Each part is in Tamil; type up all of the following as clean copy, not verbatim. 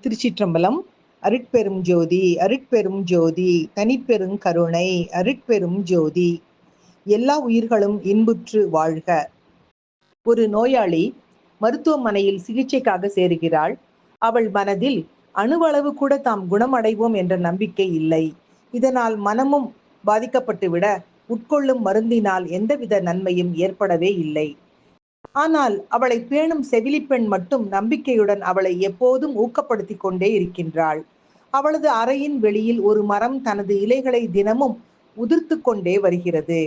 திருச்சிற்றம்பலம். அருட்பெரும் ஜோதி அருட்பெரும் ஜோதி தனிப்பெரும் கருணை அருட்பெரும் ஜோதி. எல்லா உயிர்களும் இன்புற்று வாழ்க. ஒரு நோயாளி மருத்துவமனையில் சிகிச்சைக்காக சேருகிறாள். அவள் மனதில் அணுவளவு கூட தாம் குணமடைவோம் என்ற நம்பிக்கை இல்லை. இதனால் மனமும் பாதிக்கப்பட்டுவிட உட்கொள்ளும் மருந்தினால் எந்தவித நன்மையும் ஏற்படவே இல்லை. ஆனால் அவளை பேணும் செவிலிப்பெண் மட்டும் நம்பிக்கையுடன் அவளை எப்போதும் ஊக்கப்படுத்தி கொண்டே இருக்கின்றாள். அவளது அறையின் வெளியில் ஒரு மரம் தனது இலைகளை தினமும் உதிர்த்து கொண்டே வருகிறது.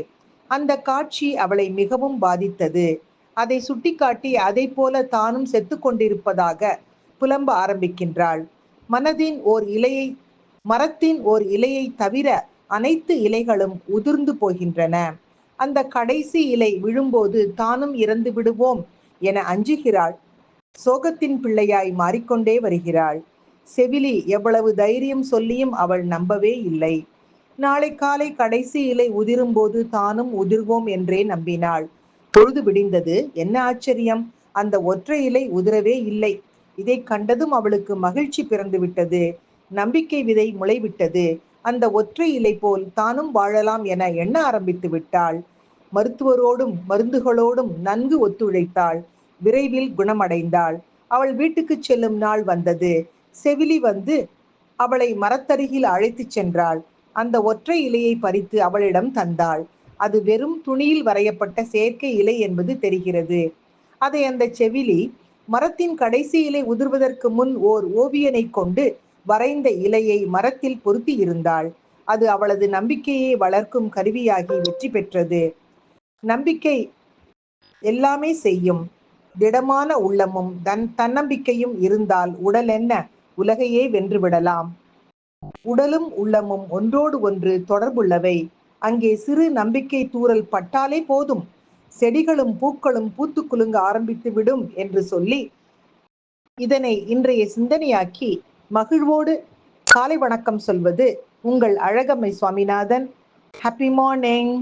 அந்த காட்சி அவளை மிகவும் பாதித்தது. அதை சுட்டிக்காட்டி அதை போல தானும் செத்து கொண்டிருப்பதாக புலம்ப ஆரம்பிக்கின்றாள். மரத்தின் ஓர் இலையை தவிர அனைத்து இலைகளும் உதிர்ந்து போகின்றன. அந்த கடைசி இலை விழும்போது தானும் இறந்து விடுவோம் என அஞ்சுகிறாள். சோகத்தின் பிள்ளையாய் மாறிக்கொண்டே வருகிறாள். செவிலி எவ்வளவு தைரியம் சொல்லியும் அவள் நம்பவே இல்லை. நாளை காலை கடைசி இலை உதிரும்போது தானும் உதிர்வோம் என்றே நம்பினாள். பொழுது விடிந்தது. என்ன ஆச்சரியம்! அந்த ஒற்றை இலை உதிரவே இல்லை. இதை கண்டதும் அவளுக்கு மகிழ்ச்சி பிறந்து விட்டது. நம்பிக்கை விதை முளைவிட்டது. அந்த ஒற்றை இலை போல் தானும் வாழலாம் என எண்ண ஆரம்பித்து விட்டாள். மருத்துவரோடும் மருந்துகளோடும் நன்கு ஒத்துழைத்தாள். விரைவில் குணமடைந்தாள். அவள் வீட்டுக்கு செல்லும் நாள் வந்தது. செவிலி வந்து அவளை மரத்தருகில் அழைத்துச் சென்றாள். அந்த ஒற்றை இலையை பறித்து அவளிடம் தந்தாள். அது வெறும் துணியில் வரையப்பட்ட செயற்கை இலை என்பது தெரிகிறது. அதை அந்த செவிலி மரத்தின் கடைசி இலை உதிர்வதற்கு முன் ஓர் ஓவியனை கொண்டு வரைந்த இலையை மரத்தில் பொருத்தி இருந்தாள். அது அவளது நம்பிக்கையை வளர்க்கும் கருவியாகி வெற்றி பெற்றது. நம்பிக்கை எல்லாமே செய்யும். திடமான உள்ளமும் தன்னம்பிக்கையும் இருந்தால் உடல் என்ன, உலகையே வென்றுவிடலாம். உடலும் உள்ளமும் ஒன்றோடு ஒன்று தொடர்புள்ளவை. அங்கே சிறு நம்பிக்கை தூறல் பட்டாலே போதும், செடிகளும் பூக்களும் பூத்து குலுங்க ஆரம்பித்து விடும் என்று சொல்லி இதனை இன்றைய சிந்தனையாக்கி மகிழ்வோடு காலை வணக்கம் சொல்வது உங்கள் அழகம்மை சுவாமிநாதன். Happy morning.